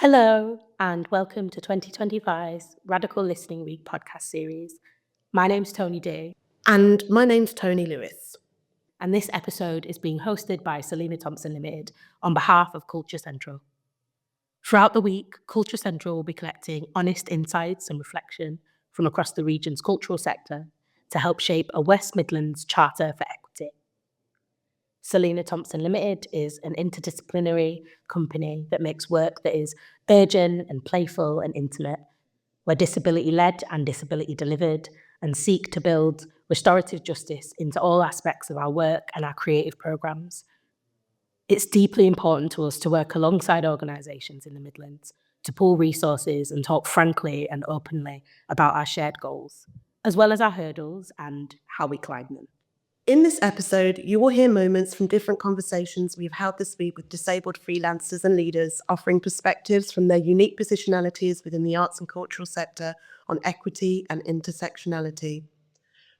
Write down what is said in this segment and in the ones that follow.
Hello, and welcome to 2025's Radical Listening Week podcast series. My name's Toni-Dee, And my name's Tony Lewis. and this episode is being hosted by Selina Thompson Limited on behalf of Culture Central. Throughout the week, Culture Central will be collecting honest insights and reflection from across the region's cultural sector to help shape a West Midlands Charter for Equity. Selina Thompson Limited is an interdisciplinary company that makes work that is urgent and playful and intimate. We're disability-led and disability-delivered and seek to build restorative justice into all aspects of our work and our creative programmes. It's deeply important to us to work alongside organisations in the Midlands to pool resources and talk frankly and openly about our shared goals, as well as our hurdles and how we climb them. In this episode, you will hear moments from different conversations we've held this week with disabled freelancers and leaders, offering perspectives from their unique positionalities within the arts and cultural sector on equity and intersectionality.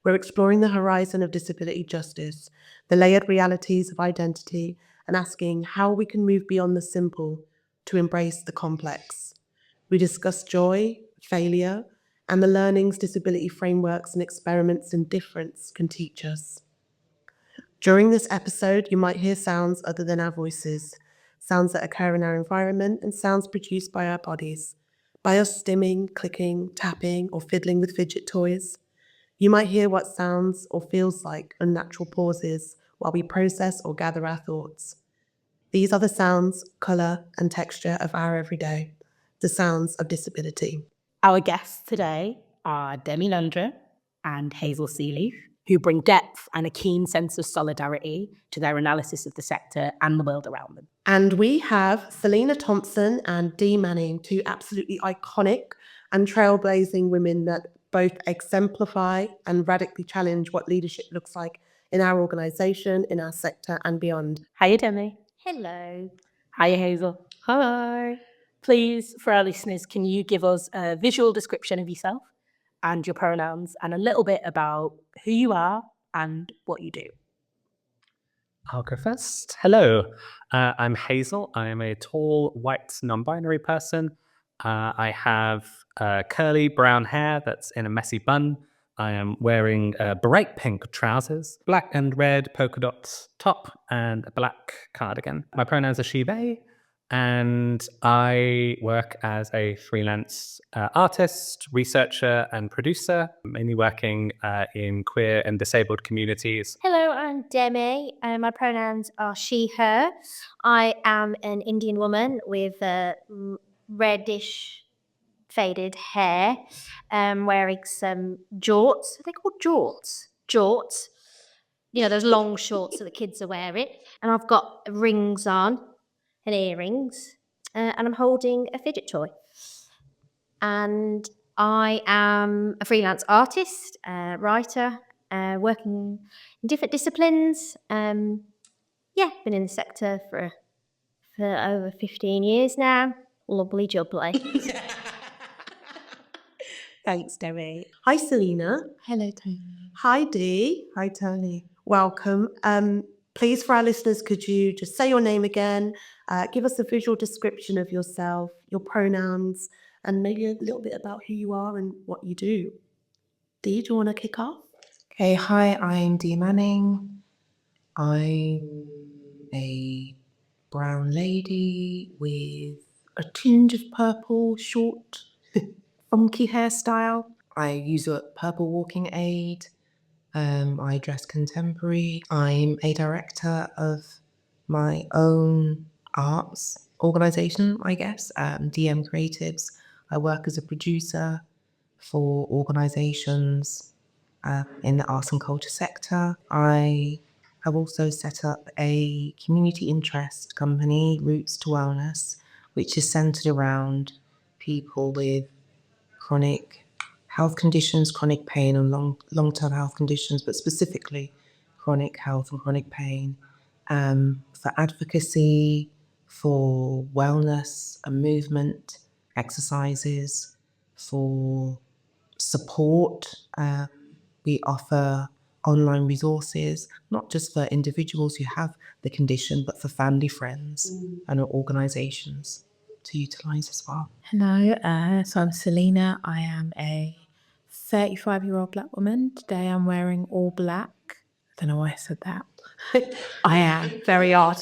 We're exploring the horizon of disability justice, the layered realities of identity, and asking how we can move beyond the simple to embrace the complex. We discuss joy, failure, and the learnings disability frameworks and experiments in difference can teach us. During this episode, you might hear sounds other than our voices, sounds that occur in our environment and sounds produced by our bodies, by us stimming, clicking, tapping, or fiddling with fidget toys. You might hear what sounds or feels like unnatural pauses while we process or gather our thoughts. These are the sounds, colour, and texture of our everyday, the sounds of disability. Our guests today are Demi Nandhra and Hazel Sealeaf, who bring depth and a keen sense of solidarity to their analysis of the sector and the world around them. And we have Selina Thompson and Demi, two absolutely iconic and trailblazing women that both exemplify and radically challenge what leadership looks like in our organisation, in our sector and beyond. Hiya, Demi. Hello. Hiya, Hazel. Hi. Please, for our listeners, can you give us a visual description of yourself and your pronouns and a little bit about who you are and what you do? I'll go first. Hello, I'm Hazel. I am a tall, white, non-binary person. I have curly brown hair that's in a messy bun. I am wearing bright pink trousers, black and red polka dots top, and a black cardigan. My pronouns are she, they, and I work as a freelance artist, researcher, and producer, mainly working in queer and disabled communities. Hello, I'm Demi. My pronouns are she, her. I am an Indian woman with reddish faded hair, wearing some jorts. Are they called jorts? Jorts. You know, those long shorts that the kids are wearing. And I've got rings on and earrings, and I'm holding a fidget toy. And I am a freelance artist, writer, working in different disciplines. Been in the sector for over 15 years now. Lovely jubbly. Thanks, Demi. Hi, Selina. Hello, Tony. Hi, Dee. Hi, Tony. Welcome. Please, for our listeners, could you just say your name again, give us a visual description of yourself, your pronouns, and maybe a little bit about who you are and what you do. Dee, do you want to kick off? Okay, hi, I'm Dee Manning. I'm a brown lady with a tinge of purple, short, funky hairstyle. I use a purple walking aid. I dress contemporary. I'm a director of my own arts organisation, I guess, DM Creatives. I work as a producer for organisations in the arts and culture sector. I have also set up a community interest company, Roots to Wellness, which is centred around people with chronic health conditions, chronic pain and long-term health conditions, but specifically chronic health and chronic pain, for advocacy, for wellness and movement, exercises, for support. We offer online resources, not just for individuals who have the condition, but for family, friends and organisations. to utilise as well. Hello, so I'm Selina. I am a 35-year-old black woman. Today I'm wearing all black. I don't know why I said that. I am very odd.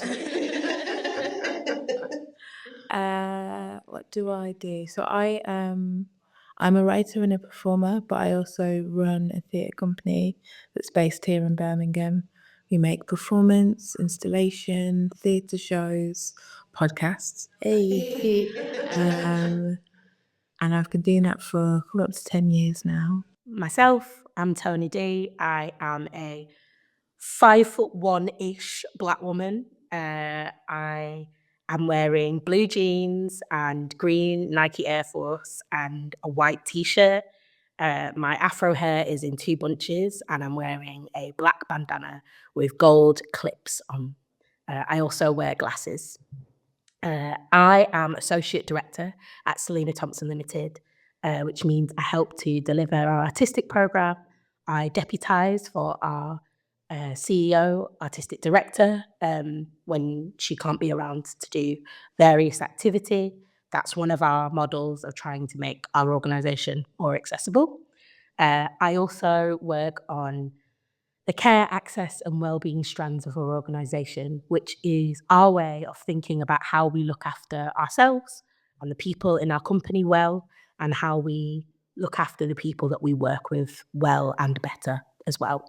What do I do? So I'm a writer and a performer, but I also run a theatre company that's based here in Birmingham. We make performance, installation, theatre shows, podcasts. Hey. And I've been doing that for coming up to 10 years now. Myself, I'm Toni-Dee. I am a 5'1" black woman. I am wearing blue jeans and green Nike Air Force and a white t-shirt. My afro hair is in 2 bunches and I'm wearing a black bandana with gold clips on. I also wear glasses. I am Associate Director at Selina Thompson Limited, which means I help to deliver our artistic programme. I deputise for our CEO, Artistic Director, when she can't be around to do various activity. That's one of our models of trying to make our organisation more accessible. I also work on the care, access and wellbeing strands of our organisation, which is our way of thinking about how we look after ourselves and the people in our company well, and how we look after the people that we work with well and better as well.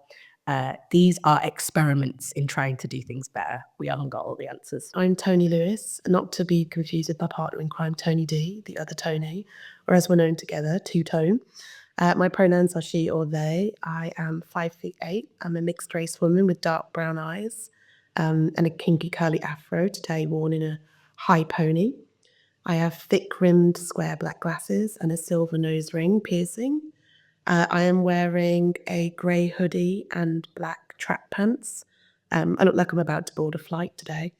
These are experiments in trying to do things better. We haven't got all the answers. I'm Toni Lewis, not to be confused with my partner in crime, Toni-Dee, the other Toni, or as we're known together, Two-Tone. My pronouns are she or they. I am 5'8". I'm a mixed race woman with dark brown eyes and a kinky curly afro, today worn in a high pony. I have thick rimmed square black glasses and a silver nose ring piercing. I am wearing a grey hoodie and black track pants. I look like I'm about to board a flight today.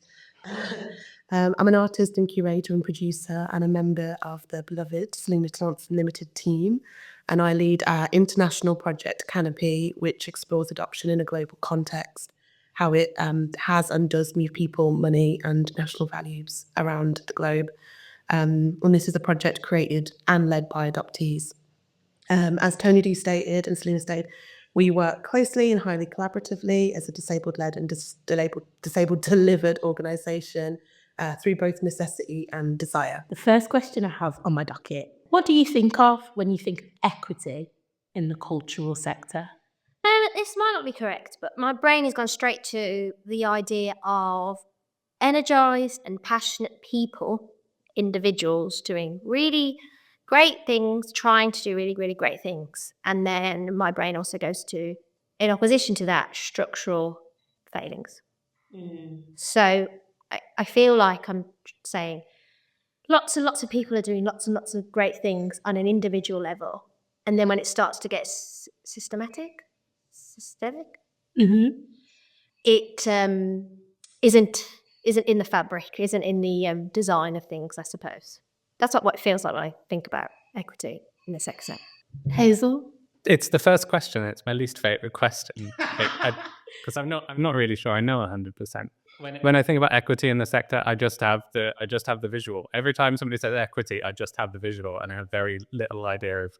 I'm an artist and curator and producer and a member of the beloved Selina Thompson Limited team. And I lead our international project Canopy, which explores adoption in a global context, how it has and does move people, money and national values around the globe. And this is a project created and led by adoptees. As Toni-Dee stated and Selina stated, we work closely and highly collaboratively as a disabled-led and disabled-delivered organisation through both necessity and desire. The first question I have on my docket, what do you think of when you think of equity in the cultural sector? This might not be correct, but my brain has gone straight to the idea of energised and passionate people, individuals doing really great things, trying to do really, really great things. And then my brain also goes to, in opposition to that, structural failings. So I feel like I'm saying lots and lots of people are doing lots and lots of great things on an individual level. And then when it starts to get systemic, it isn't in the fabric, isn't in the design of things, I suppose. That's what it feels like when I think about equity in the sector. Hazel? It's the first question. It's my least favorite question because I'm not really sure I know 100%. When I think about equity in the sector, I just have the visual. Every time somebody says equity, I just have the visual, and I have very little idea of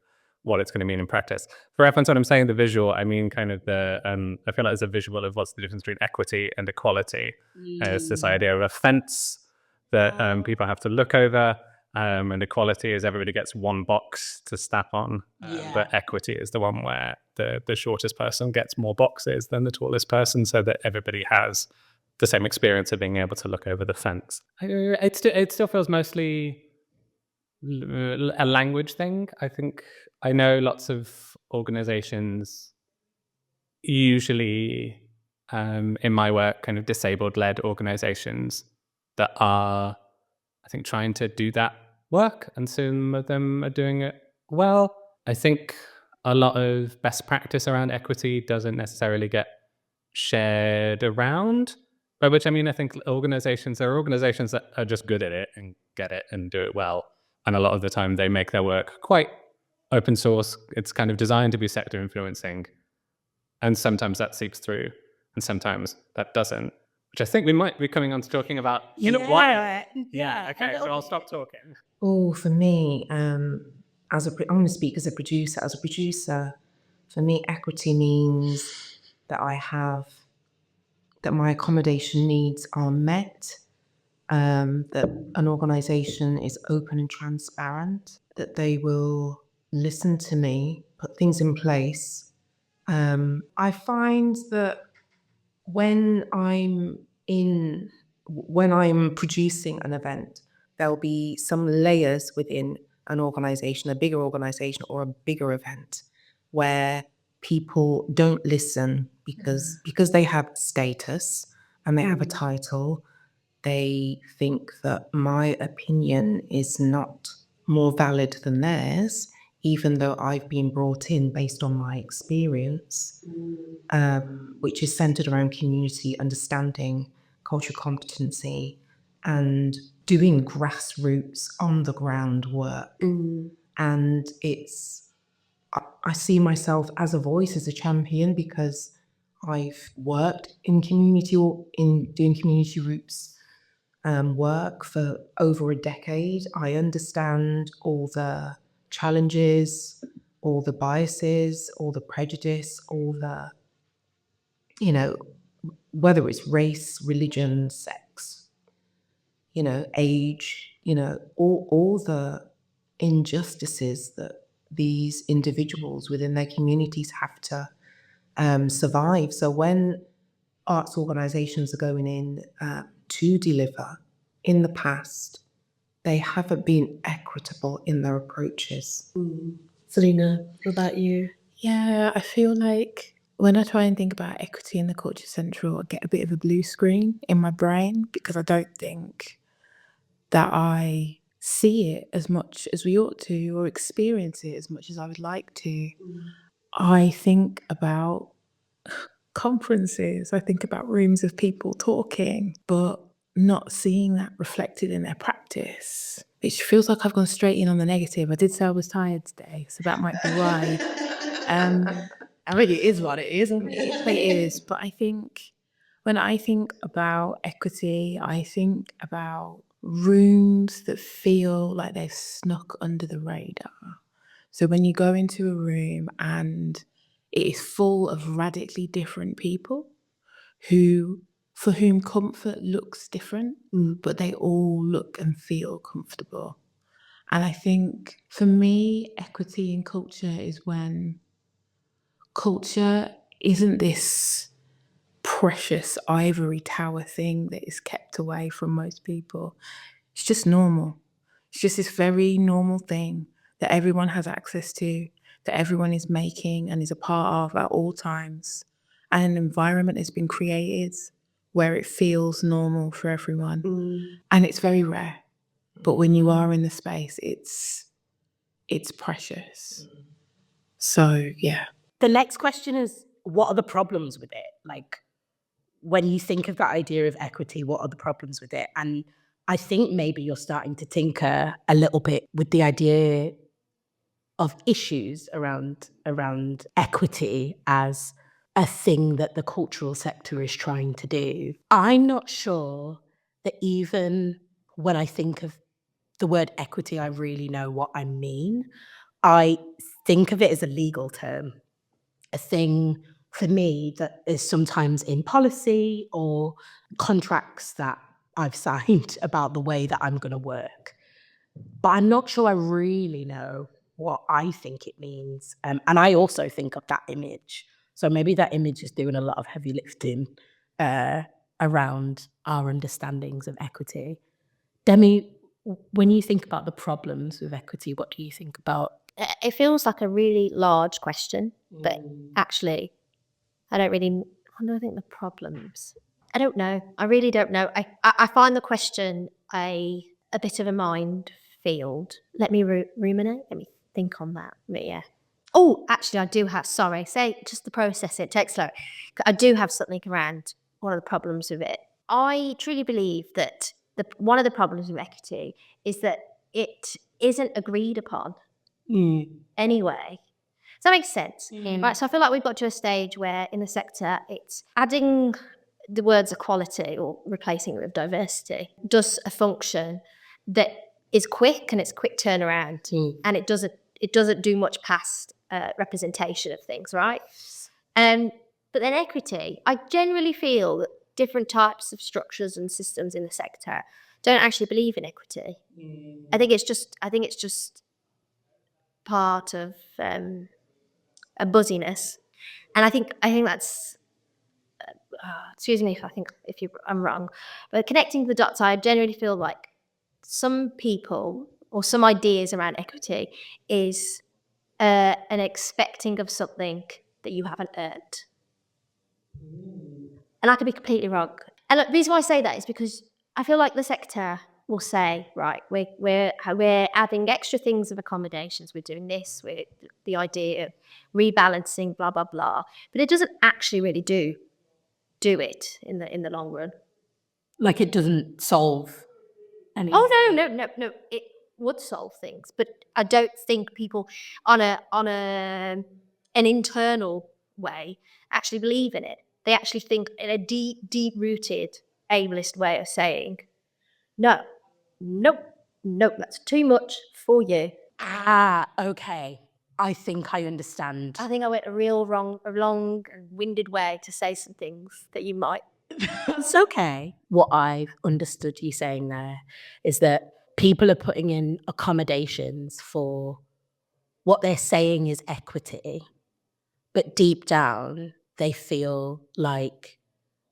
what it's going to mean in practice. For reference, when I'm saying the visual, I mean kind of I feel like there's a visual of what's the difference between equity and equality. It's this idea of a fence that people have to look over. And equality is everybody gets one box to step on, but equity is the one where the shortest person gets more boxes than the tallest person, so that everybody has the same experience of being able to look over the fence. It still feels mostly a language thing. I think I know lots of organizations, usually in my work, kind of disabled-led organizations that are, I think, trying to do that work, and some of them are doing it well. I think a lot of best practice around equity doesn't necessarily get shared around, by which I mean I think there are organizations that are just good at it and get it and do it well, and a lot of the time they make their work quite open source. It's kind of designed to be sector influencing, and sometimes that seeps through and sometimes that doesn't, which I think we might be coming on to talking about. You know what? Yeah. Okay. So I'll stop talking. Oh, for me, I'm going to speak as a producer. As a producer, for me, equity means that that my accommodation needs are met, that an organisation is open and transparent, that they will listen to me, put things in place. I find that when I'm producing an event, there'll be some layers within an organisation, a bigger organisation or a bigger event, where people don't listen because they have status and they have a title. They think that my opinion is not more valid than theirs, even though I've been brought in based on my experience, which is centered around community understanding, cultural competency, and doing grassroots on the ground work. And I see myself as a voice, as a champion, because I've worked in community or in doing community roots work for over a decade. I understand all the challenges, all the biases, all the prejudice, all the, whether it's race, religion, sex, age, all the injustices that these individuals within their communities have to survive. So when arts organisations are going in to deliver, in the past, they haven't been equitable in their approaches. Selina, what about you? Yeah, I feel like when I try and think about equity in the Culture Central, I get a bit of a blue screen in my brain because I don't think that I see it as much as we ought to or experience it as much as I would like to. I think about conferences, I think about rooms of people talking, but not seeing that reflected in their practice. It feels like I've gone straight in on the negative. I did say I was tired today, so that might be why. I mean, it is what it is. It is what it is. But I think when I think about equity, I think about rooms that feel like they've snuck under the radar. So when you go into a room and it is full of radically different people for whom comfort looks different, but they all look and feel comfortable. And I think for me, equity in culture is when culture isn't this precious ivory tower thing that is kept away from most people. It's just normal. It's just this very normal thing that everyone has access to, that everyone is making and is a part of at all times. And an environment has been created where it feels normal for everyone. And it's very rare. But when you are in the space, it's precious. So, yeah. The next question is, what are the problems with it? Like, when you think of that idea of equity, what are the problems with it? And I think maybe you're starting to tinker a little bit with the idea of issues around equity as a thing that the cultural sector is trying to do. I'm not sure that even when I think of the word equity, I really know what I mean. I think of it as a legal term, a thing for me that is sometimes in policy or contracts that I've signed about the way that I'm going to work. But I'm not sure I really know what I think it means. And I also think of that image. So maybe that image is doing a lot of heavy lifting around our understandings of equity. Demi, when you think about the problems with equity, what do you think about? It feels like a really large question, but actually, I don't think the problems. I don't know. I really don't know. I find the question a bit of a minefield. Let me ruminate. Let me think on that. But yeah. Oh, actually, I do have. Sorry, say just to process it. Take slow. I do have something around one of the problems with it. I truly believe that one of the problems with equity is that it isn't agreed upon anyway. Does that make sense? Right, so I feel like we've got to a stage where in the sector it's adding the words equality or replacing it with diversity does a function that is quick and it's quick turnaround, and it doesn't do much past representation of things, right? But then equity, I generally feel that different types of structures and systems in the sector don't actually believe in equity. I think it's just part of a buzziness, and I think that's. Excuse me if I'm wrong, but connecting the dots, I generally feel like some people or some ideas around equity is an expecting of something that you haven't earned. And I could be completely wrong. And look, the reason why I say that is because I feel like the sector will say, right, we're adding extra things of accommodations, we're doing this, with the idea of rebalancing, blah, blah, blah. But it doesn't actually really do it in the long run. Like it doesn't solve any. Oh no, it would solve things, but I don't think people on an internal way actually believe in it. They actually think in a deep rooted ableist way of saying, nope, that's too much for you. Okay. I think I understand. I think I went a long and winded way to say some things that you might. It's okay. What I've understood you saying there is that people are putting in accommodations for what they're saying is equity, but deep down they feel like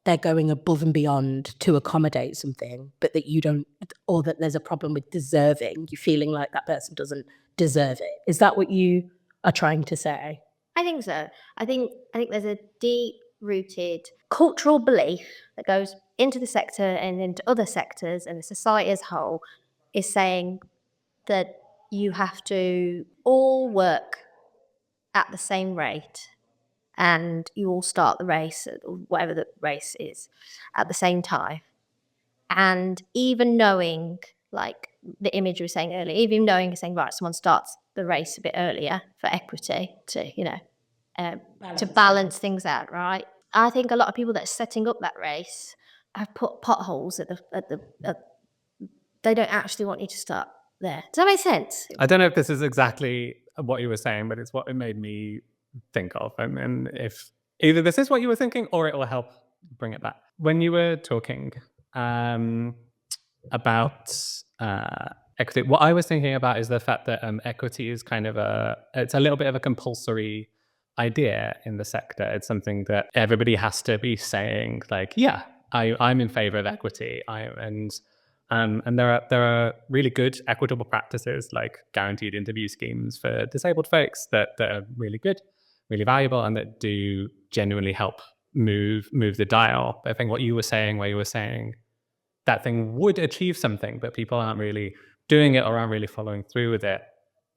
they're going above and beyond to accommodate something, but that you don't, or that there's a problem with deserving, you feeling like that person doesn't deserve it. Is that what you are trying to say? I think so. I think there's a deep-rooted cultural belief that goes into the sector and into other sectors, and the society as a whole is saying that you have to all work at the same rate, and you all start the race, or whatever the race is, at the same time. And even knowing, like the image we were saying earlier, even knowing, saying, right, someone starts the race a bit earlier for equity to balance things out, right? I think a lot of people that are setting up that race have put potholes at they don't actually want you to start there. Does that make sense? I don't know if this is exactly what you were saying, but it's what it made me think of. And if either this is what you were thinking or it will help bring it back. When you were talking about equity, what I was thinking about is the fact that equity is kind of it's a little bit of a compulsory idea in the sector. It's something that everybody has to be saying, like, yeah, I'm in favor of equity. And there are really good equitable practices like guaranteed interview schemes for disabled folks that are really good, really valuable, and that do genuinely help move the dial. But I think what you were saying, where you were saying that thing would achieve something, but people aren't really doing it or aren't really following through with it.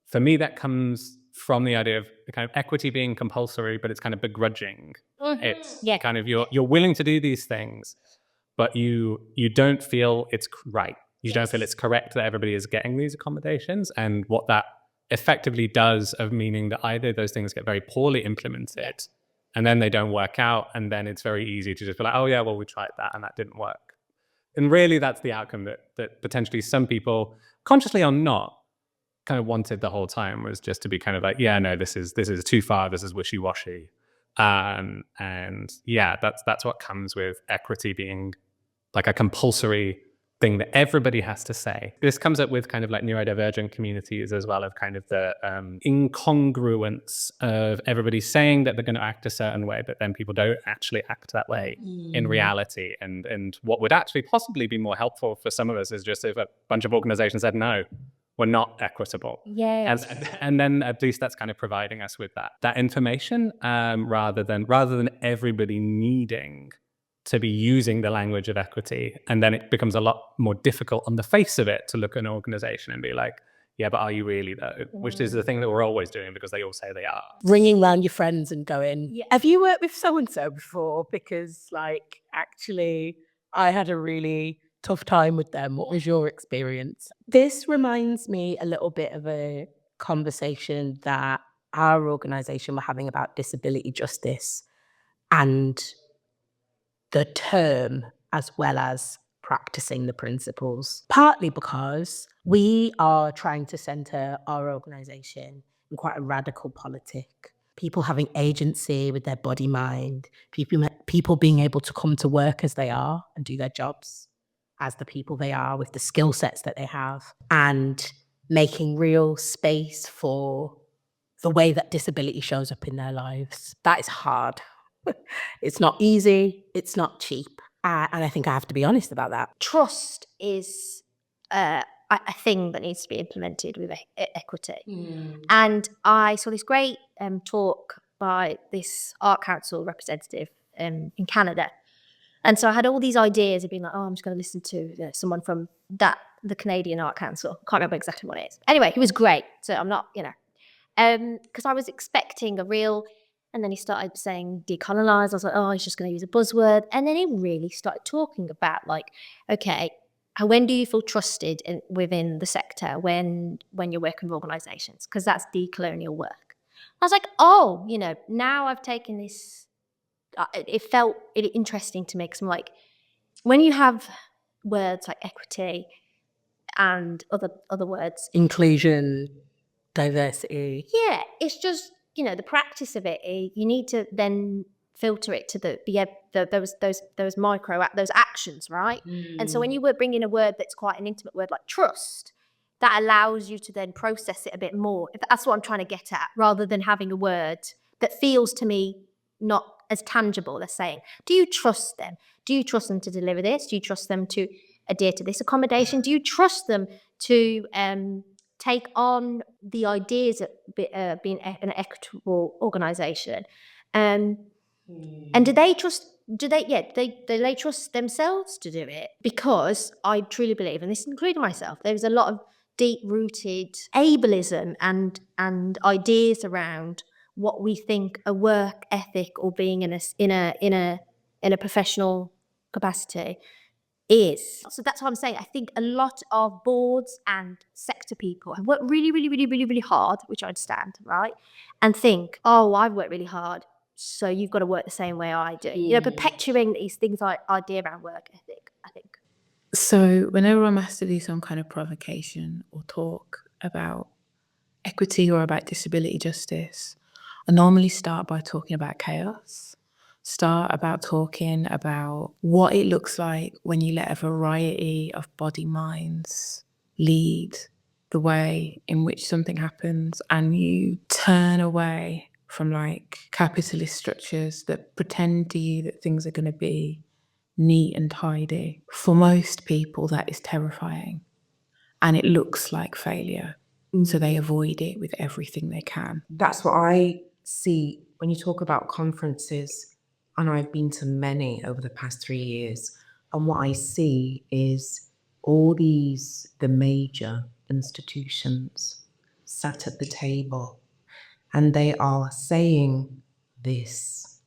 For me, that comes from the idea of the kind of equity being compulsory, but it's kind of begrudging. It's kind of you're willing to do these things, but you don't feel it's right. You don't feel it's correct that everybody is getting these accommodations, and what that effectively does of meaning that either those things get very poorly implemented and then they don't work out, and then it's very easy to just be like, oh yeah, well, we tried that and that didn't work. And really that's the outcome that potentially some people, consciously or not, kind of wanted the whole time, was just to be kind of like, yeah, no, this is too far, this is wishy-washy. And yeah, that's what comes with equity being like a compulsory thing that everybody has to say. This comes up with kind of like neurodivergent communities as well, of kind of the incongruence of everybody saying that they're going to act a certain way, but then people don't actually act that way in reality. And what would actually possibly be more helpful for some of us is just if a bunch of organizations said, no, we're not equitable. Yes. And then at least that's kind of providing us with that information, rather than everybody needing to be using the language of equity. And then it becomes a lot more difficult on the face of it to look at an organization and be like, yeah, but are you really though? Which is the thing that we're always doing because they all say they are. Ringing round your friends and going, have you worked with so-and-so before? Because like, actually, I had a really tough time with them. What was your experience? This reminds me a little bit of a conversation that our organisation were having about disability justice and the term as well as practicing the principles, partly because we are trying to center our organization in quite a radical politic. People having agency with their body, mind, people being able to come to work as they are and do their jobs as the people they are with the skill sets that they have, and making real space for the way that disability shows up in their lives. That is hard. It's not easy. It's not cheap. And I think I have to be honest about that. Trust is a thing that needs to be implemented with equity. And I saw this great talk by this art council representative in Canada. And so I had all these ideas of being like, oh, I'm just going to listen to someone from the Canadian Art Council. Can't remember exactly what it is. Anyway, he was great. So I'm not, because I was expecting a real, and then he started saying decolonize. I was like, oh, he's just going to use a buzzword. And then he really started talking about like, okay, when do you feel trusted within the sector when you're working with organisations? Because that's decolonial work. I was like, oh, now I've taken this. It felt interesting to me because I'm like, when you have words like equity and other words, Inclusion, diversity. Yeah, it's just, the practice of it, you need to then filter it to those micro, those actions, right? And so when you were bringing a word that's quite an intimate word like trust, that allows you to then process it a bit more. That's what I'm trying to get at, rather than having a word that feels to me not as tangible as saying, do you trust them? Do you trust them to deliver this? Do you trust them to adhere to this accommodation? Do you trust them to take on the ideas of being an equitable organisation? And do they trust themselves to do it? Because I truly believe, and this including myself, there's a lot of deep-rooted ableism and ideas around what we think a work ethic or being in a professional capacity is. So that's what I'm saying. I think a lot of boards and sector people have worked really, really, really, really, really hard, which I understand, right? And think, oh, I've worked really hard, so you've got to work the same way I do. Perpetuating these things like idea around work ethic, I think. So whenever I'm asked to do some kind of provocation or talk about equity or about disability justice, I normally start by talking about chaos. Start about talking about what it looks like when you let a variety of body minds lead the way in which something happens, and you turn away from like capitalist structures that pretend to you that things are going to be neat and tidy. For most people, that is terrifying, and it looks like failure. So they avoid it with everything they can. That's what I see when you talk about conferences, and I've been to many over the past 3 years. And what I see is all the major institutions sat at the table, and they are saying this,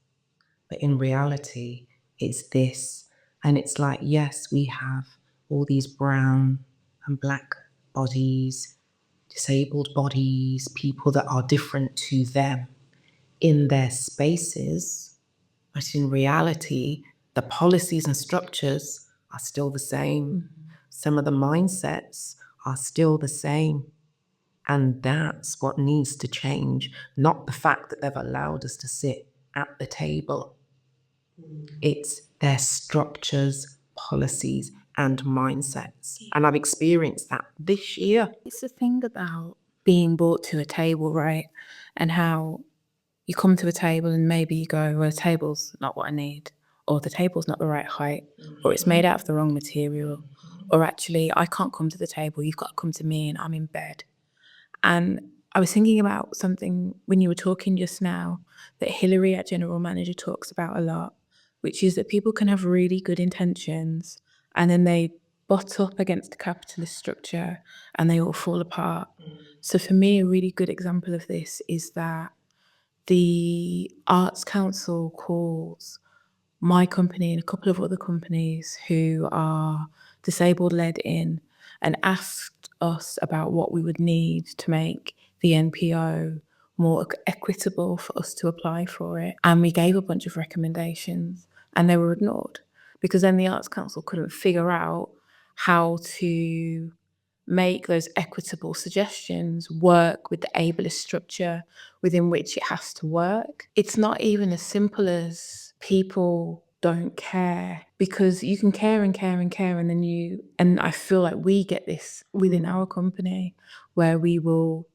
but in reality, it's this. And it's like, yes, we have all these brown and black bodies, disabled bodies, people that are different to them in their spaces, but in reality, the policies and structures are still the same. Some of the mindsets are still the same. And that's what needs to change, not the fact that they've allowed us to sit at the table. It's their structures, policies, and mindsets. And I've experienced that this year. It's the thing about being brought to a table, right? And how you come to a table and maybe you go, well, the table's not what I need, or the table's not the right height, or it's made out of the wrong material, or actually I can't come to the table, you've got to come to me and I'm in bed. And I was thinking about something when you were talking just now that Hilary, our general manager, talks about a lot, which is that people can have really good intentions and then they butt up against the capitalist structure and they all fall apart. So for me, a really good example of this is that the Arts Council calls my company and a couple of other companies who are disabled led in and asked us about what we would need to make the NPO more equitable for us to apply for it. And we gave a bunch of recommendations. and they were ignored because then the Arts Council couldn't figure out how to make those equitable suggestions work with the ableist structure within which it has to work. It's not even as simple as people don't care, because you can care and care and care, and then and I feel like we get this within our company where we will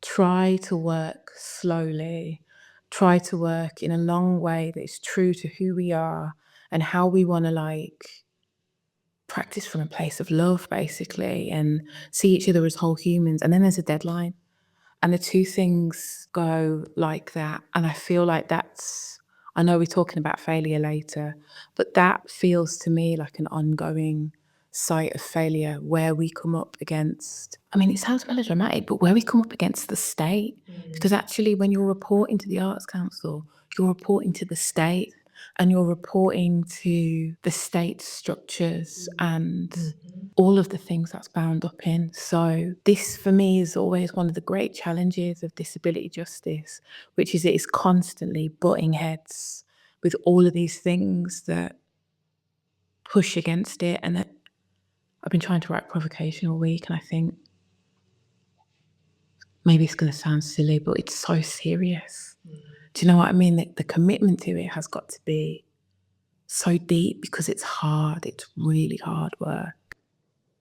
try to work slowly, try to work in a long way that is true to who we are and how we want to like practice from a place of love, basically, and see each other as whole humans. And then there's a deadline, and the two things go like that. And I feel like I know we're talking about failure later, but that feels to me like an ongoing site of failure where we come up against, I mean, it sounds melodramatic, but where we come up against the state. Because actually, when you're reporting to the Arts Council, you're reporting to the state, and you're reporting to the state structures and all of the things that's bound up in. So this, for me, is always one of the great challenges of disability justice, which is it is constantly butting heads with all of these things that push against it. And that I've been trying to write provocation all week, and I think maybe it's going to sound silly, but it's so serious. Do you know what I mean? The commitment to it has got to be so deep because it's hard. It's really hard work.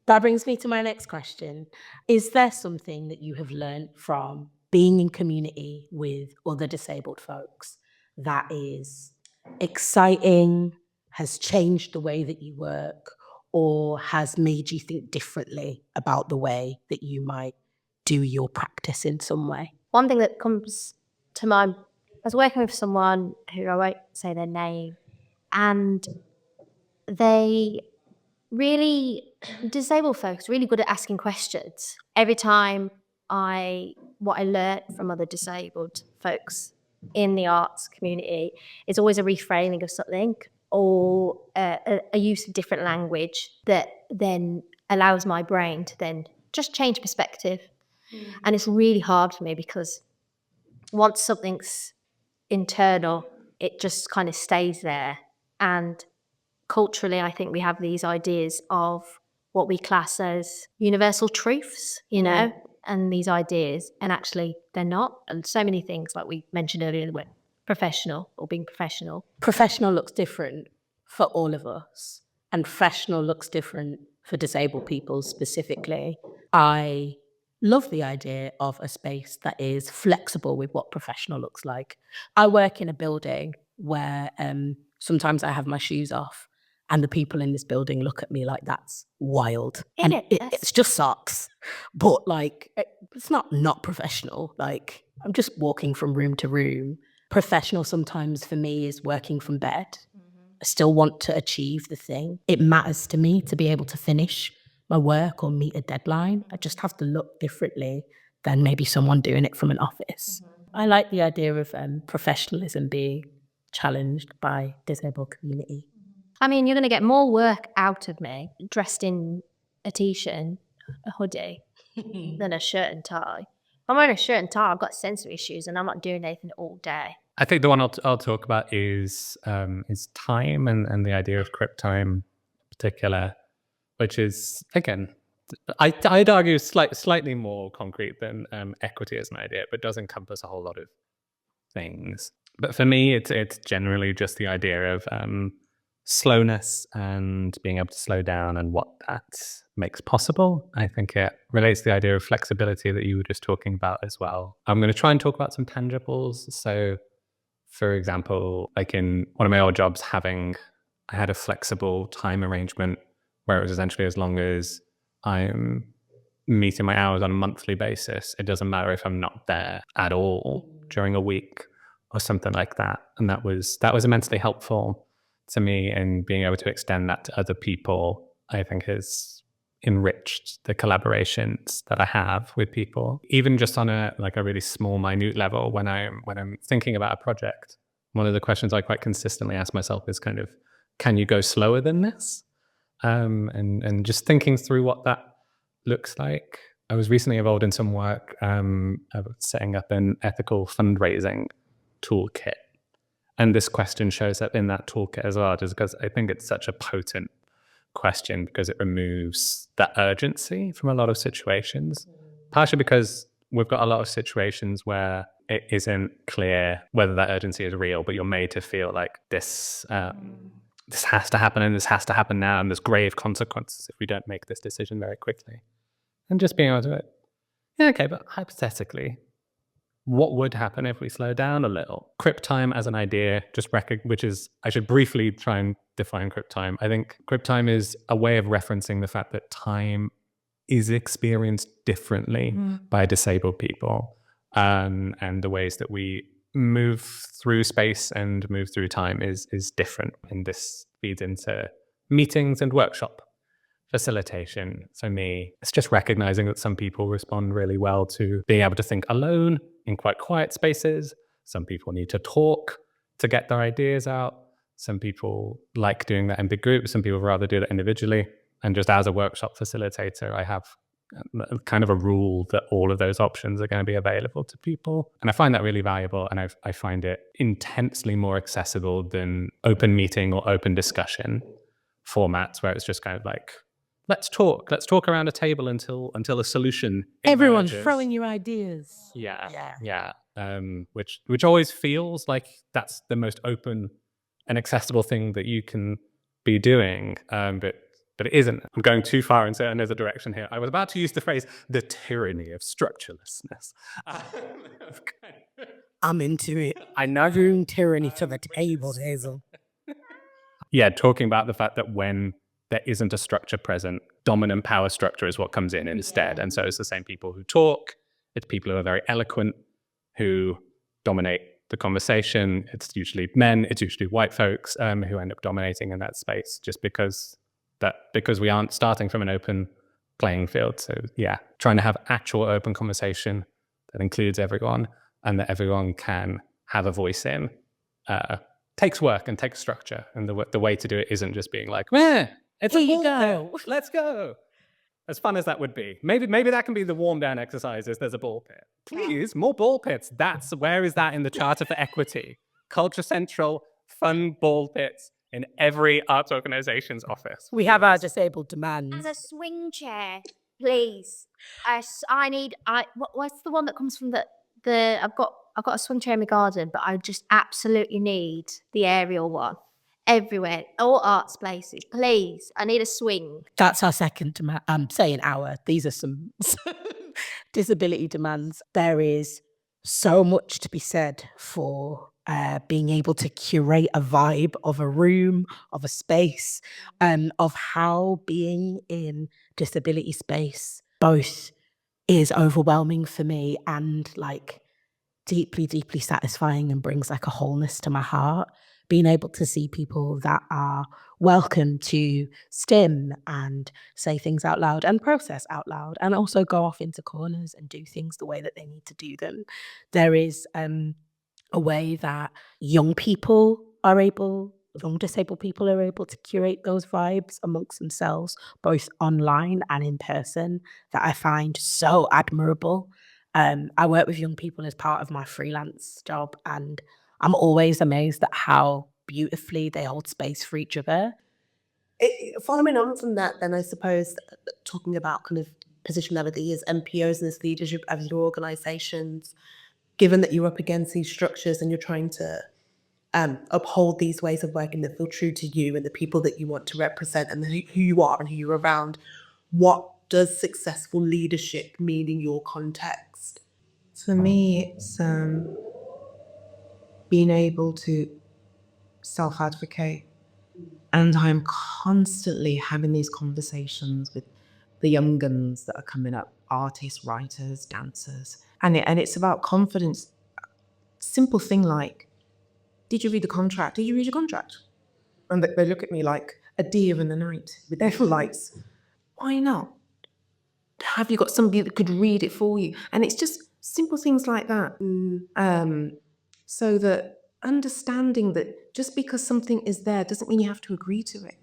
That brings me to my next question. Is there something that you have learned from being in community with other disabled folks that is exciting, has changed the way that you work, or has made you think differently about the way that you might do your practice in some way? One thing that comes to mind, I was working with someone who I won't say their name, and disabled folks really good at asking questions. Every time what I learned from other disabled folks in the arts community is always a reframing of something, or a use of different language that then allows my brain to then just change perspective. And it's really hard for me because once something's internal, it just kind of stays there. And culturally, I think we have these ideas of what we class as universal truths, you know, and these ideas, and actually they're not. And so many things, like we mentioned earlier, with professional or being professional. Professional looks different for all of us, and professional looks different for disabled people specifically. I love the idea of a space that is flexible with what professional looks like. I work in a building where sometimes I have my shoes off, and the people in this building look at me like that's wild. And it's just socks. But like, it's not professional. Like, I'm just walking from room to room. Professional sometimes for me is working from bed. I still want to achieve the thing. It matters to me to be able to finish my work or meet a deadline. I just have to look differently than maybe someone doing it from an office. I like the idea of professionalism being challenged by disabled community. I mean, you're going to get more work out of me dressed in a t-shirt and a hoodie than a shirt and tie. If I'm wearing a shirt and tie, I've got sensory issues and I'm not doing anything all day. I think the one I'll talk about is time and the idea of crip time in particular, which is, again, I'd argue slightly more concrete than equity as an idea, but does encompass a whole lot of things. But for me, it's generally just the idea of slowness and being able to slow down and what that makes possible. I think it relates to the idea of flexibility that you were just talking about as well. I'm going to try and talk about some tangibles. So, for example, like in one of my old jobs, I had a flexible time arrangement where it was essentially as long as I'm meeting my hours on a monthly basis, it doesn't matter if I'm not there at all during a week or something like that. And that was immensely helpful to me, and being able to extend that to other people, I think, has enriched the collaborations that I have with people. Even just on a really small, minute level, when I'm thinking about a project, one of the questions I quite consistently ask myself is kind of, can you go slower than this? And just thinking through what that looks like. I was recently involved in some work setting up an ethical fundraising toolkit. And this question shows up in that toolkit as well, just because I think it's such a potent question because it removes that urgency from a lot of situations, partially because we've got a lot of situations where it isn't clear whether that urgency is real, but you're made to feel like this has to happen and this has to happen now and there's grave consequences if we don't make this decision very quickly. And just being able to do it. Yeah, okay, but hypothetically, what would happen if we slow down a little? Crypt time as an idea, which is, I should briefly try and define crypt time. I think crypt time is a way of referencing the fact that time is experienced differently by disabled people, and the ways that we move through space and move through time is different. And this feeds into meetings and workshop facilitation. For me, it's just recognizing that some people respond really well to being able to think alone in quite quiet spaces. Some people need to talk to get their ideas out. Some people like doing that in big groups. Some people rather do that individually. And just as a workshop facilitator, I have kind of a rule that all of those options are going to be available to people. And I find that really valuable. And I find it intensely more accessible than open meeting or open discussion formats where it's just kind of like, let's talk around a table until a solution Everyone's emerges. throwing you ideas. Yeah. Which always feels like that's the most open and accessible thing that you can be doing. But it isn't. I'm going too far in another direction here. I was about to use the phrase, the tyranny of structurelessness. I'm into it. I know. Bring tyranny to the table, Hazel. Yeah, talking about the fact that when there isn't a structure present, dominant power structure is what comes in instead. And so it's the same people who talk. It's people who are very eloquent who dominate the conversation. It's usually men. It's usually white folks who end up dominating in that space just because we aren't starting from an open playing field. So yeah, trying to have actual open conversation that includes everyone and that everyone can have a voice in takes work and takes structure. And the way to do it isn't just being like, it's Here a you ball go. pit. Let's go. As fun as that would be. Maybe that can be the warm down exercise is there's a ball pit. Please, more ball pits. Where is that in the Charter for Equity? Culture Central, fun ball pits in every arts organization's office. We have our disabled demands. And a swing chair, please. I need. What's the one that comes from the? I've got a swing chair in my garden, but I just absolutely need the aerial one everywhere, all arts places. Please, I need a swing. That's our second demand. I'm saying our. These are some disability demands. There is so much to be said for being able to curate a vibe of a room, of a space, of how being in disability space both is overwhelming for me and like deeply, deeply satisfying and brings like a wholeness to my heart. Being able to see people that are welcome to stim and say things out loud and process out loud and also go off into corners and do things the way that they need to do them. There is a way that young disabled people are able to curate those vibes amongst themselves, both online and in person, that I find so admirable. I work with young people as part of my freelance job, and I'm always amazed at how beautifully they hold space for each other. Following on from that, then I suppose talking about kind of positionality as MPOs and as leadership of your organisations, given that you're up against these structures and you're trying to uphold these ways of working that feel true to you and the people that you want to represent and who you are and who you're around, what does successful leadership mean in your context? For me, it's being able to self-advocate. And I'm constantly having these conversations with the young guns that are coming up, artists, writers, dancers. And it's about confidence. Simple thing like, did you read the contract? Did you read your contract? And they look at me like a deer in the night with their lights. Why not? Have you got somebody that could read it for you? And it's just simple things like that. So that understanding that just because something is there doesn't mean you have to agree to it.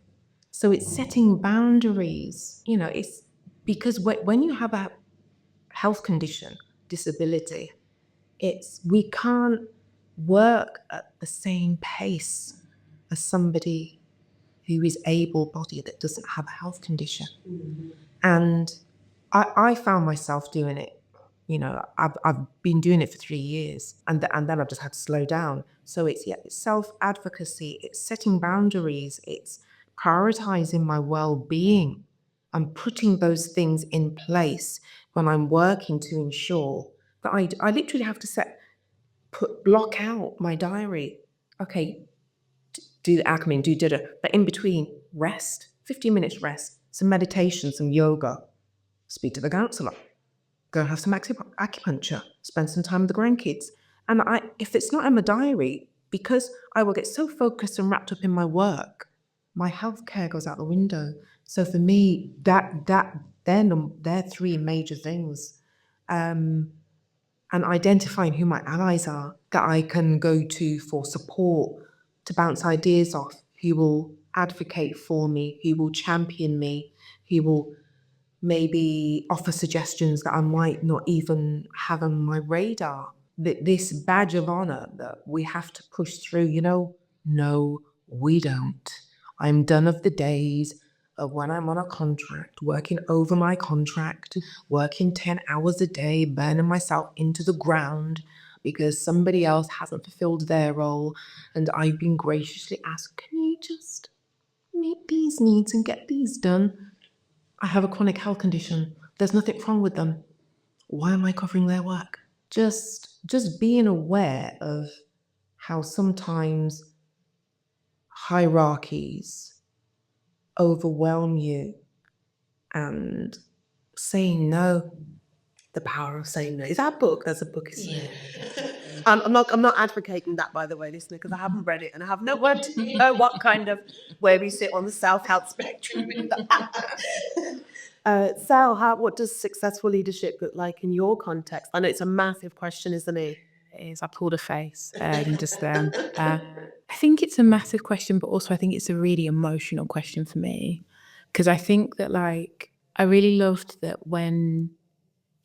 So it's setting boundaries. You know, it's because when you have a health condition, disability, we can't work at the same pace as somebody who is able-bodied that doesn't have a health condition. And I found myself doing it. I've been doing it for 3 years, and then I've just had to slow down. So it's self-advocacy, it's setting boundaries, it's prioritizing my well-being. I'm putting those things in place when I'm working to ensure that I literally have to block out my diary. Okay, do the admin, do da-da, but in between, rest, 15 minutes rest, some meditation, some yoga, speak to the counsellor, go and have some acupuncture, spend some time with the grandkids. And if it's not in my diary, because I will get so focused and wrapped up in my work, my healthcare goes out the window. So for me, they're 3 major things. And identifying who my allies are that I can go to for support, to bounce ideas off, who will advocate for me, who will champion me, who will maybe offer suggestions that I might not even have on my radar. This badge of honor that we have to push through, no, we don't. I'm done of the days of when I'm on a contract, working over my contract, working 10 hours a day, burning myself into the ground because somebody else hasn't fulfilled their role, and I've been graciously asked, can you just meet these needs and get these done? I have a chronic health condition. There's nothing wrong with them. Why am I covering their work? Just being aware of how sometimes hierarchies overwhelm you, and saying no. The Power of Saying No. Is that a book? There's a book, isn't it? I'm not advocating that, by the way, listener, because I haven't read it and I have no word to know what kind of where we sit on the self-help spectrum with that. Sal, what does successful leadership look like in your context? I know it's a massive question, isn't it? It is. I pulled a face just then. I think it's a massive question, but also I think it's a really emotional question for me, because I think that I really loved that when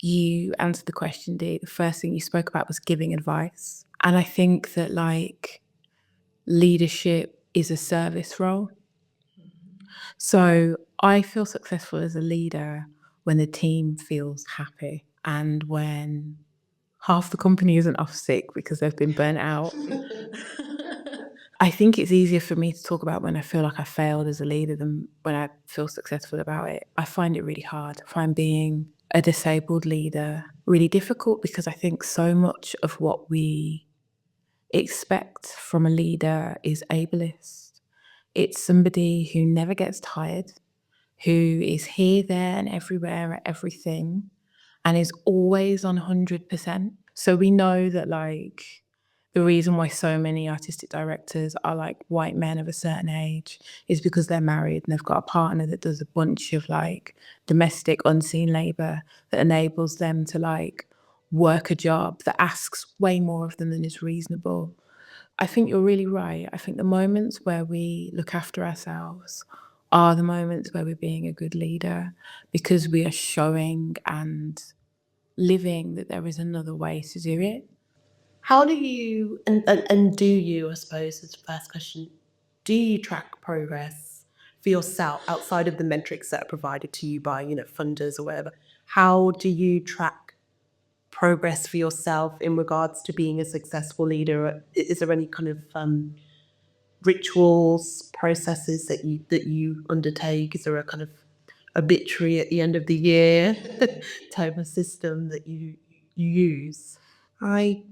you answered the question, Dee, the first thing you spoke about was giving advice. And I think that leadership is a service role. So I feel successful as a leader when the team feels happy and when half the company isn't off sick because they've been burnt out. I think it's easier for me to talk about when I feel like I failed as a leader than when I feel successful about it. I find it really hard. I find being a disabled leader really difficult because I think so much of what we expect from a leader is ableist. It's somebody who never gets tired, who is here, there, and everywhere at everything, and is always on 100%. So we know that the reason why so many artistic directors are white men of a certain age is because they're married and they've got a partner that does a bunch of domestic unseen labor that enables them to work a job that asks way more of them than is reasonable. I think you're really right. I think the moments where we look after ourselves are the moments where we're being a good leader, because we are showing and living that there is another way to do it. How do you, and do you, I suppose, is the first question, do you track progress for yourself outside of the metrics that are provided to you by, funders or whatever? How do you track progress for yourself in regards to being a successful leader? Is there any kind of rituals, processes that you undertake? Is there a kind of obituary at the end of the year type of system that you use? I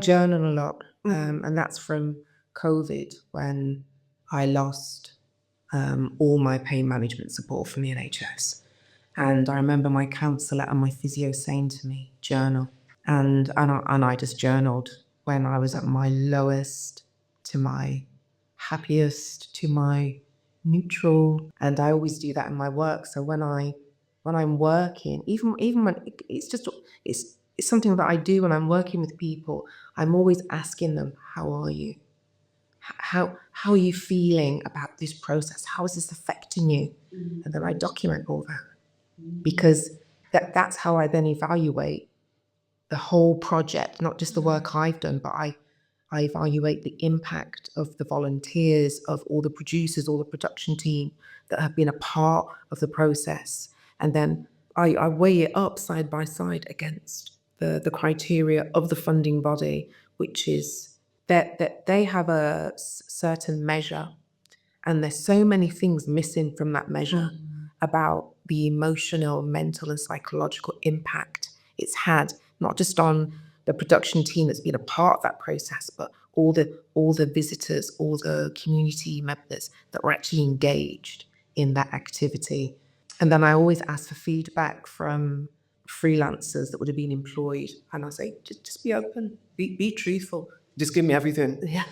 journal a lot, and that's from COVID, when I lost all my pain management support from the NHS. And I remember my counsellor and my physio saying to me, journal. And I just journaled when I was at my lowest to my happiest to my neutral. And I always do that in my work. So when I'm working, even when it's something that I do when I'm working with people, I'm always asking them, how are you? How are you feeling about this process? How is this affecting you? And then I document all that, because that's how I then evaluate the whole project, not just the work I've done, but I evaluate the impact of the volunteers, of all the producers, all the production team that have been a part of the process. And then I weigh it up side by side against the criteria of the funding body, which is that they have a certain measure, and there's so many things missing from that measure about the emotional, mental and psychological impact it's had, not just on the production team that's been a part of that process, but all the visitors, all the community members that were actually engaged in that activity. And then I always ask for feedback from freelancers that would have been employed, and I say, just be open, be truthful, just give me everything. Yeah,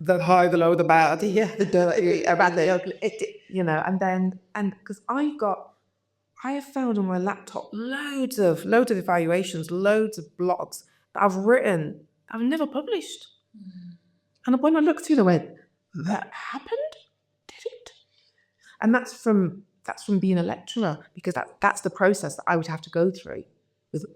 the high, the low, the bad, yeah, the dirty, about the ugly, and because I have found on my laptop loads of evaluations, loads of blogs that I've written, I've never published. And when I looked through them, I went, that happened? Did it? And that's from being a lecturer, because that's the process that I would have to go through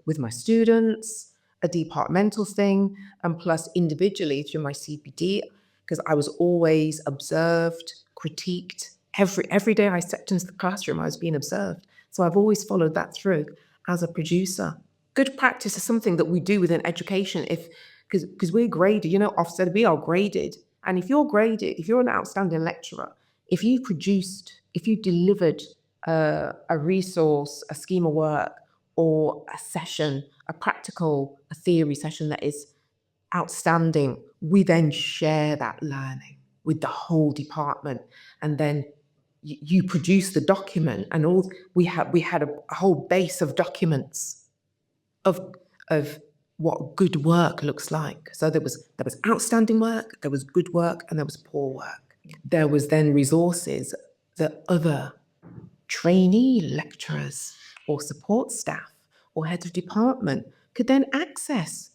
with my students, a departmental thing, and plus individually through my CPD, because I was always observed, critiqued. Every day I stepped into the classroom, I was being observed. So I've always followed that through as a producer. Good practice is something that we do within education, because we're graded, Ofsted, we are graded. And if you're graded, if you're an outstanding lecturer, if you delivered a resource, a scheme of work, or a session, a theory session that is outstanding, we then share that learning with the whole department. And then you produce the document, and we had a whole base of documents of what good work looks like. So there was outstanding work, there was good work, and there was poor work. There was then resources that other trainee lecturers or support staff or heads of department could then access.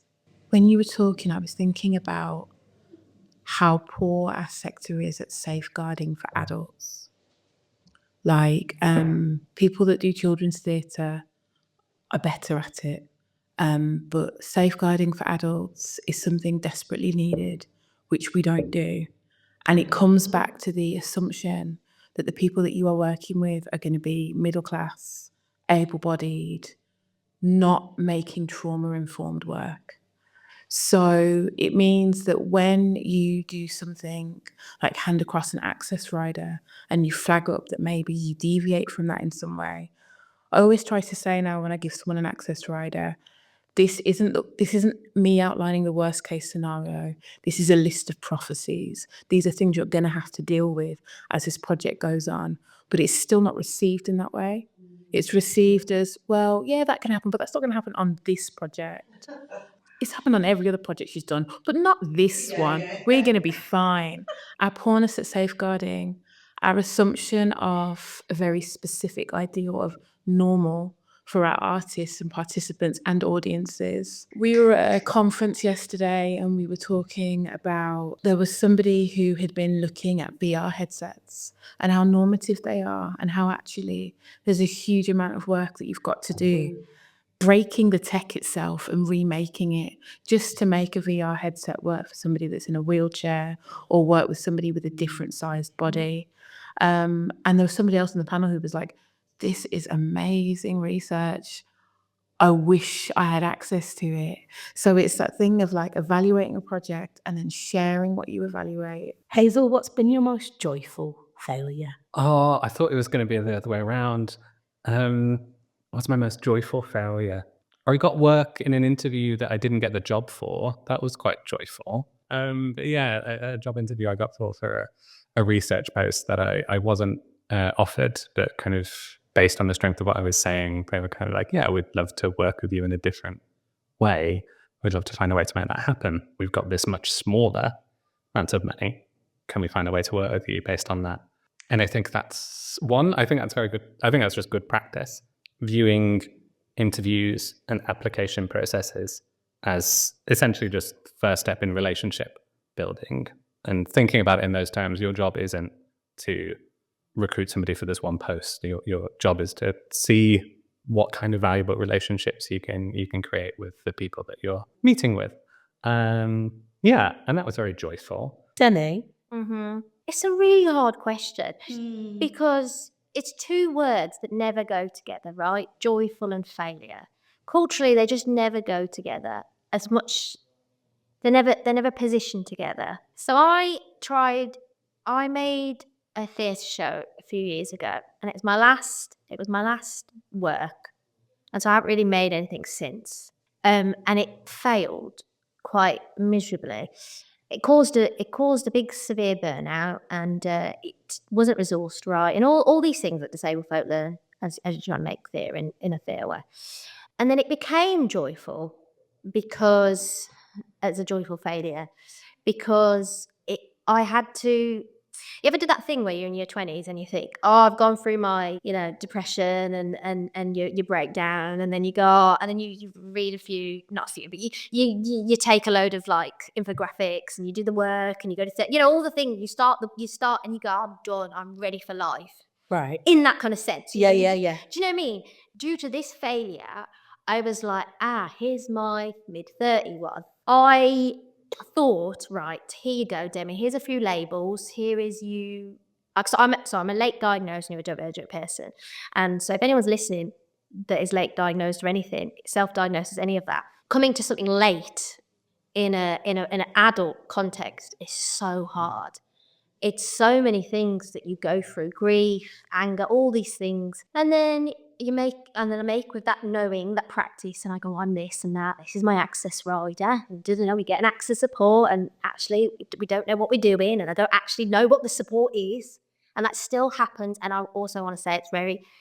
When you were talking, I was thinking about how poor our sector is at safeguarding for adults. Like, people that do children's theatre are better at it. But safeguarding for adults is something desperately needed, which we don't do. And it comes back to the assumption that the people that you are working with are going to be middle class, able-bodied, not making trauma-informed work. So it means that when you do something like hand across an access rider and you flag up that maybe you deviate from that in some way, I always try to say now when I give someone an access rider, this isn't me outlining the worst case scenario. This is a list of prophecies. These are things you're going to have to deal with as this project goes on. But it's still not received in that way. It's received as, well, yeah, that can happen, but that's not going to happen on this project. It's happened on every other project she's done, but not this one. We're going to be fine. Our poorness at safeguarding, our assumption of a very specific ideal of normal for our artists and participants and audiences. We were at a conference yesterday and we were talking about, there was somebody who had been looking at VR headsets and how normative they are and how actually there's a huge amount of work that you've got to do breaking the tech itself and remaking it just to make a VR headset work for somebody that's in a wheelchair or work with somebody with a different sized body. And there was somebody else on the panel who was like, this is amazing research. I wish I had access to it. So it's that thing of like evaluating a project and then sharing what you evaluate. Hazel, what's been your most joyful failure? Oh, I thought it was going to be the other way around. What's my most joyful failure? I got work in an interview that I didn't get the job for. That was quite joyful. But yeah, a job interview I got for a research post that I wasn't offered, but kind of based on the strength of what I was saying, they were kind of like, yeah, we'd love to work with you in a different way. We'd love to find a way to make that happen. We've got this much smaller amount of money. Can we find a way to work with you based on that? And I think that's very good. I think that's just good practice, viewing interviews and application processes as essentially just first step in relationship building and thinking about it in those terms. Your job isn't to recruit somebody for this one post. Your job is to see what kind of valuable relationships you can create with the people that you're meeting with. Yeah, and that was very joyful. Demi? It's a really hard question because it's two words that never go together, right? Joyful and failure. Culturally, they just never go together as much. They're never positioned together. So I made a theatre show a few years ago, and it was my last work, and so I haven't really made anything since. And it failed quite miserably. It caused a big severe burnout, and it wasn't resourced right, and all these things that disabled folk learn as you try to make theatre in a fair way. And then it became joyful because as a joyful failure, because I had to. You ever do that thing where you're in your 20s and you think, oh, I've gone through my, depression and you break down, and then you go and then you read a few, not a few, but you take a load of like infographics and you do the work and you go to all the things. You start and you go, I'm done. I'm ready for life. Right. In that kind of sense. Yeah. Do you know what I mean? Due to this failure, I was like, here's my mid-30 one. I thought, right, here you go, Demi. Here's a few labels. Here is you. So I'm a late diagnosed neurodivergent person. And so if anyone's listening that is late diagnosed or anything, self-diagnosed as any of that, coming to something late in an adult context is so hard. It's so many things that you go through, grief, anger, all these things. And then I make with that knowing, that practice, and I go, I'm this and that. This is my access rider. And we get an access support, and actually we don't know what we're doing, and I don't actually know what the support is. And that still happens. And I also want to say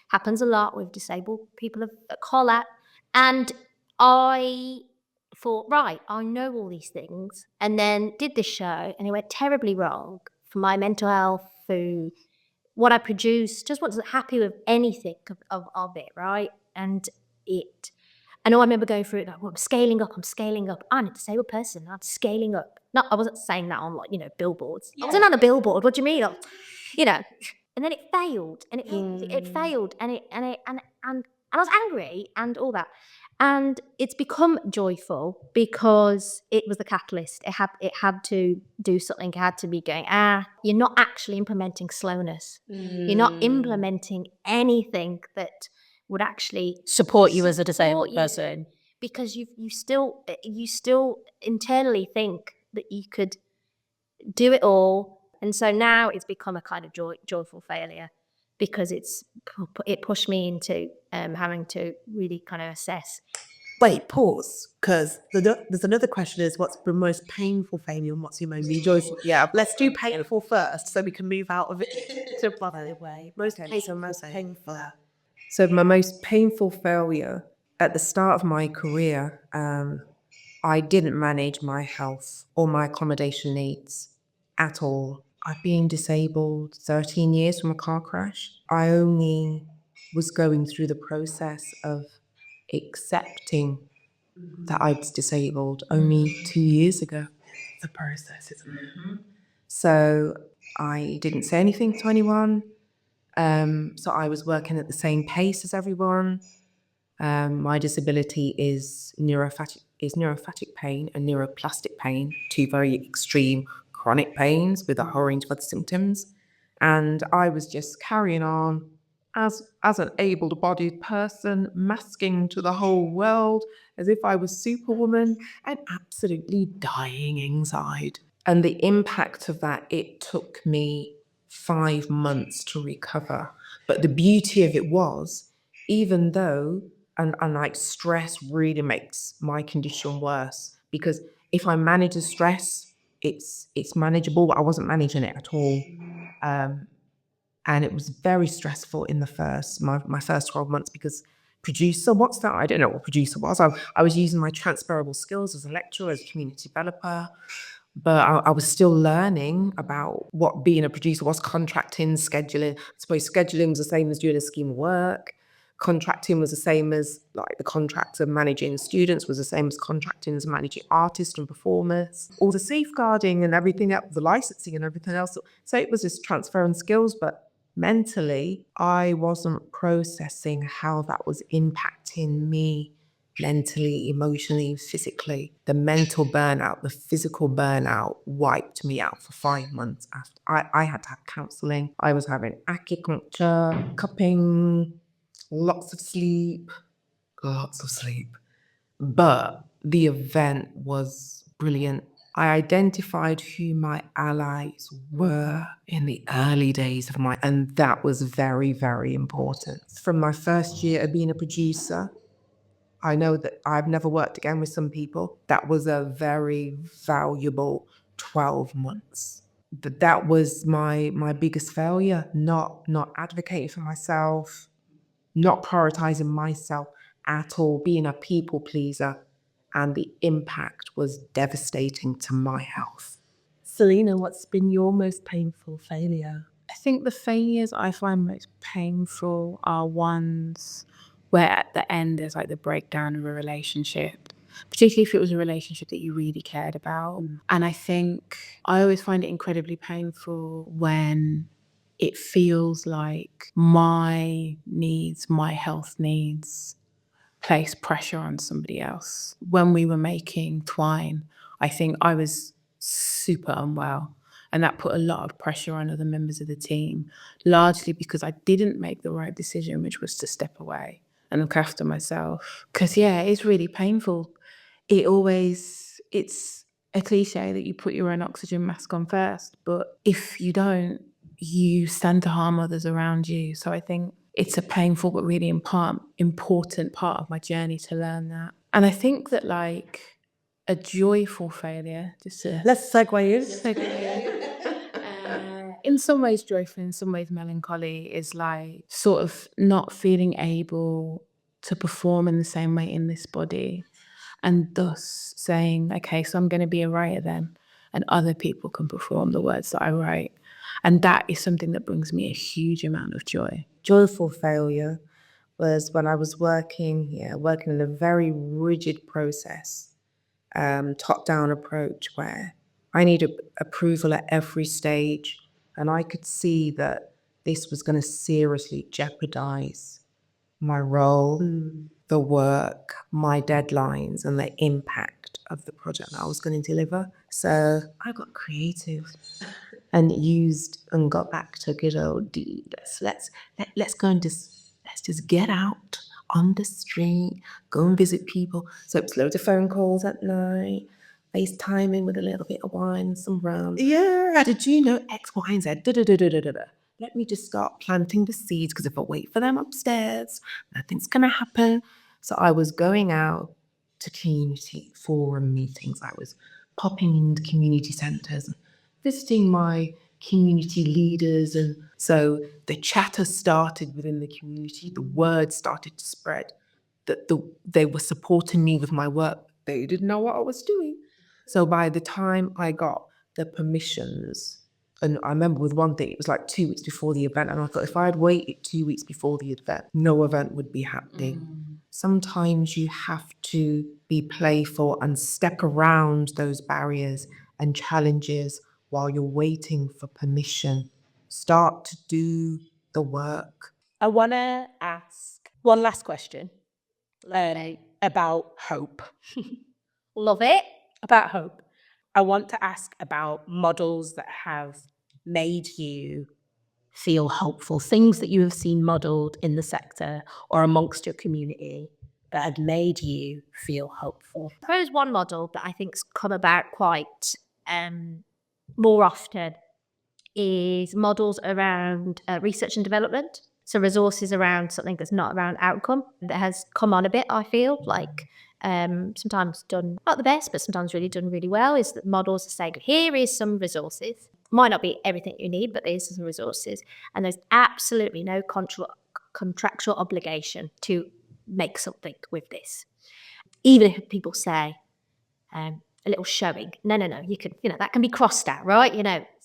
happens a lot with disabled people at Collat. And I thought, right, I know all these things. And then did this show, and it went terribly wrong for my mental health, for what I produced, just wasn't happy with anything of it, right? And I know I remember going through it, like, well, I'm scaling up. I'm a disabled person, I'm scaling up. I wasn't saying that on billboards. I wasn't on a billboard, what do you mean? And then it failed, and it failed, and I was angry and all that. And it's become joyful because it was the catalyst. It had to do something. It had to be going, you're not actually implementing slowness. You're not implementing anything that would actually Support you as a disabled person. Because you still internally think that you could do it all. And so now it's become a kind of joyful failure, because it pushed me into having to really kind of assess. Wait, pause, because there's another question is, what's the most painful failure and what's your most joyful? Yeah, let's do painful first so we can move out of it to another way. Most painful. So my most painful failure at the start of my career, I didn't manage my health or my accommodation needs at all. I've been disabled 13 years from a car crash. I only was going through the process of accepting that I was disabled only 2 years ago. The process, isn't it? So I didn't say anything to anyone. So I was working at the same pace as everyone. My disability is neuropathic pain and neuroplastic pain, two very extreme chronic pains with a whole range of other symptoms. And I was just carrying on as an able-bodied person, masking to the whole world as if I was Superwoman and absolutely dying inside. And the impact of that, it took me 5 months to recover. But the beauty of it was, even though, and like stress really makes my condition worse, because if I manage the stress, it's manageable, but I wasn't managing it at all. And it was very stressful in my first 12 months, because producer, what's that? I don't know what producer was. I was using my transferable skills as a lecturer, as a community developer, but I was still learning about what being a producer was, contracting, scheduling. I suppose scheduling was the same as doing a scheme of work. Contracting was the same as, like, the contract of managing students was the same as contracting as managing artists and performers. All the safeguarding and everything else, the licensing and everything else. So it was just transferring skills, but mentally, I wasn't processing how that was impacting me mentally, emotionally, physically. The mental burnout, the physical burnout wiped me out for 5 months after. I had to have counselling. I was having acupuncture, cupping, lots of sleep. But the event was brilliant. I identified who my allies were in the early days of and that was very, very important. From my first year of being a producer, I know that I've never worked again with some people. That was a very valuable 12 months. That was my biggest failure, not advocating for myself, not prioritizing myself at all, being a people pleaser, and the impact was devastating to my health. Selina, what's been your most painful failure? I think the failures I find most painful are ones where at the end there's like the breakdown of a relationship, particularly if it was a relationship that you really cared about. And I think I always find it incredibly painful when it feels like my needs, my health needs, place pressure on somebody else. When we were making Twine, I think I was super unwell. And that put a lot of pressure on other members of the team, largely because I didn't make the right decision, which was to step away and look after myself. Because, yeah, it's really painful. It's a cliche that you put your own oxygen mask on first, but if you don't, you stand to harm others around you. So I think it's a painful but really important part of my journey to learn that. And I think that like a joyful failure, just to Let's segue in. in some ways joyful, in some ways melancholy, is like sort of not feeling able to perform in the same way in this body, and thus saying, okay, so I'm going to be a writer then, and other people can perform the words that I write. And that is something that brings me a huge amount of joy. Joyful failure was when I was working in a very rigid process, top-down approach where I needed approval at every stage, and I could see that this was going to seriously jeopardize my role, the work, my deadlines, and the impact of the project that I was going to deliver. So I got creative and got back to good old dude. Let's go and let's just get out on the street, go and visit people. So it's loads of phone calls at night, FaceTiming with a little bit of wine and some rum. Yeah. Did you know X, Y, and Z? Da-da-da-da-da-da. Let me just start planting the seeds, because if I wait for them upstairs, nothing's going to happen. So I was going out to community forum meetings. I was popping into community centres, visiting my community leaders. And so the chatter started within the community. The word started to spread that they were supporting me with my work. They didn't know what I was doing. So by the time I got the permissions, and I remember with one thing, it was like 2 weeks before the event, and I thought if I had waited 2 weeks before the event, no event would be happening. Sometimes you have to be playful and step around those barriers and challenges while you're waiting for permission. Start to do the work. I want to ask one last question about hope. Love it. About hope. I want to ask about models that have made you feel hopeful, things that you have seen modeled in the sector or amongst your community that have made you feel hopeful. I suppose one model that I think's come about quite more often is models around research and development. So resources around something that's not around outcome, that has come on a bit, I feel like. Sometimes done not the best, but sometimes really done really well, is that models are saying, here is some resources. Might not be everything you need, but there's some resources. And there's absolutely no contractual obligation to make something with this. Even if people say a little showing, no, you can, that can be crossed out, right?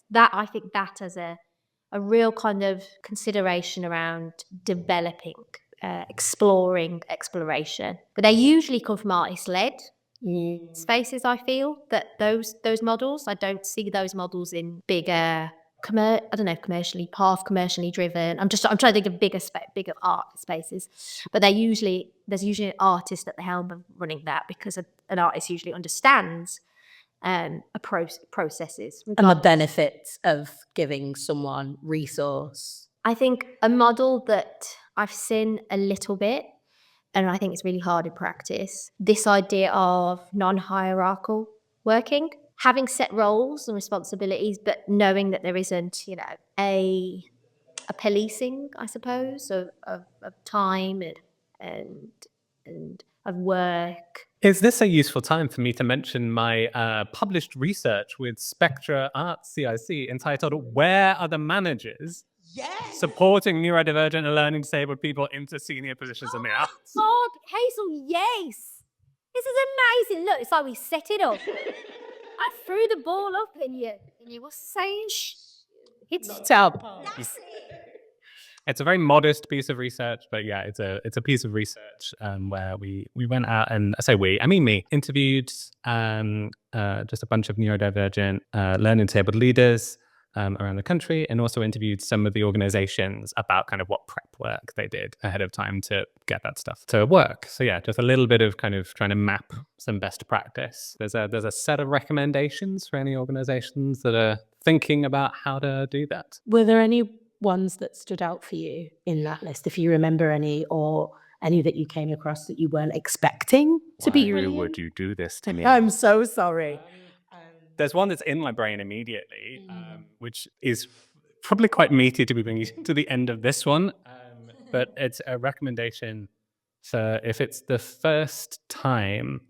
That I think that as a real kind of consideration around developing, exploring, exploration. But they usually come from artist-led spaces, I feel, that those models, I don't see those models in bigger I don't know, commercially driven. I'm trying to think of bigger art spaces, but there's usually an artist at the helm of running that, because an artist usually understands processes And the benefits of giving someone resource. I think a model that I've seen a little bit, and I think it's really hard in practice, this idea of non-hierarchical working, having set roles and responsibilities, but knowing that there isn't, a policing, I suppose, of time and of work. Is this a useful time for me to mention my published research with Spectra Arts CIC entitled "Where Are the Managers Supporting Neurodivergent and Learning Disabled People into Senior Positions in the Arts?" God, Hazel, yes! This is amazing. Look, it's like we set it up. I threw the ball up and you were saying it's up. It's a very modest piece of research, but yeah, it's a piece of research where we went out and, I say we, I mean me, interviewed just a bunch of neurodivergent learning disabled leaders around the country, and also interviewed some of the organizations about kind of what prep work they did ahead of time to get that stuff to work. So yeah, just a little bit of kind of trying to map some best practice. There's a set of recommendations for any organizations that are thinking about how to do that. Were there any ones that stood out for you in that list, if you remember any, or any that you came across that you weren't expecting to be? Why would you do this to me? I'm so sorry. There's one that's in my brain immediately, which is probably quite meaty to be bringing to the end of this one, but it's a recommendation for if it's the first time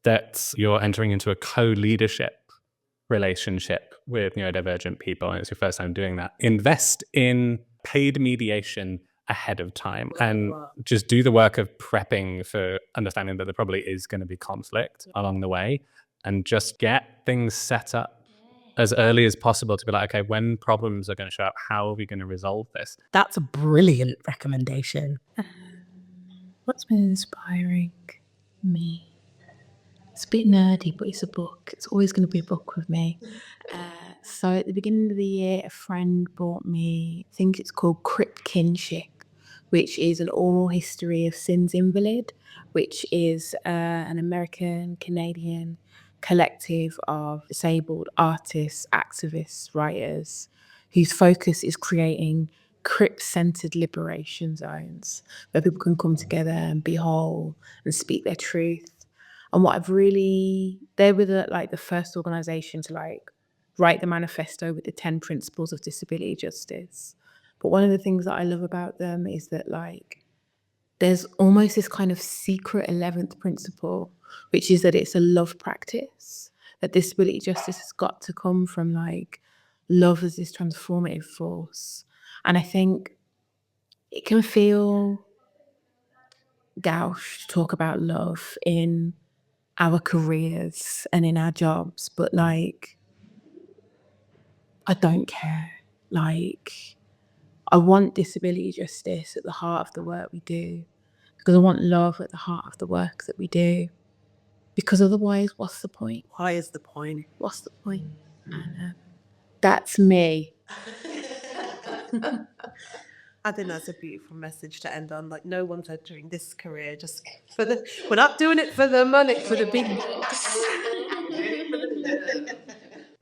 that you're entering into a co-leadership relationship with neurodivergent people, and it's your first time doing that, invest in paid mediation ahead of time and just do the work of prepping for understanding that there probably is going to be conflict along the way, and just get things set up as early as possible to be like, okay, when problems are going to show up, how are we going to resolve this? That's a brilliant recommendation. What's been inspiring me? It's a bit nerdy, but it's a book. It's always going to be a book with me. So at the beginning of the year, a friend bought me, I think it's called Crip Kinship, which is an oral history of Sin's Invalid, which is an American-Canadian collective of disabled artists, activists, writers, whose focus is creating Crip-centered liberation zones where people can come together and be whole and speak their truth. And what I've really, they were the first organisation to write the manifesto with the 10 principles of disability justice. But one of the things that I love about them is that there's almost this kind of secret 11th principle, which is that it's a love practice, that disability justice has got to come from love as this transformative force. And I think it can feel gauche to talk about love in our careers and in our jobs, but I don't care. I want disability justice at the heart of the work we do, because I want love at the heart of the work that we do, because otherwise, what's the point? Why is the point? What's the point? And that's me. I think that's a beautiful message to end on. No one's entering this career just for we're not doing it for the money, for the big bucks.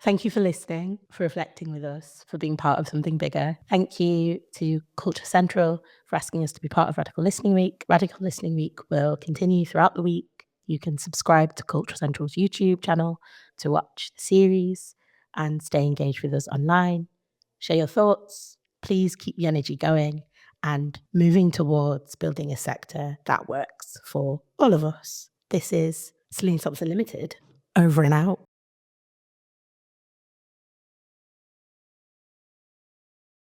Thank you for listening, for reflecting with us, for being part of something bigger. Thank you to Culture Central for asking us to be part of Radical Listening Week. Radical Listening Week will continue throughout the week. You can subscribe to Culture Central's YouTube channel to watch the series and stay engaged with us online. Share your thoughts. Please keep the energy going and moving towards building a sector that works for all of us. This is Selina Thompson Limited. Over and out.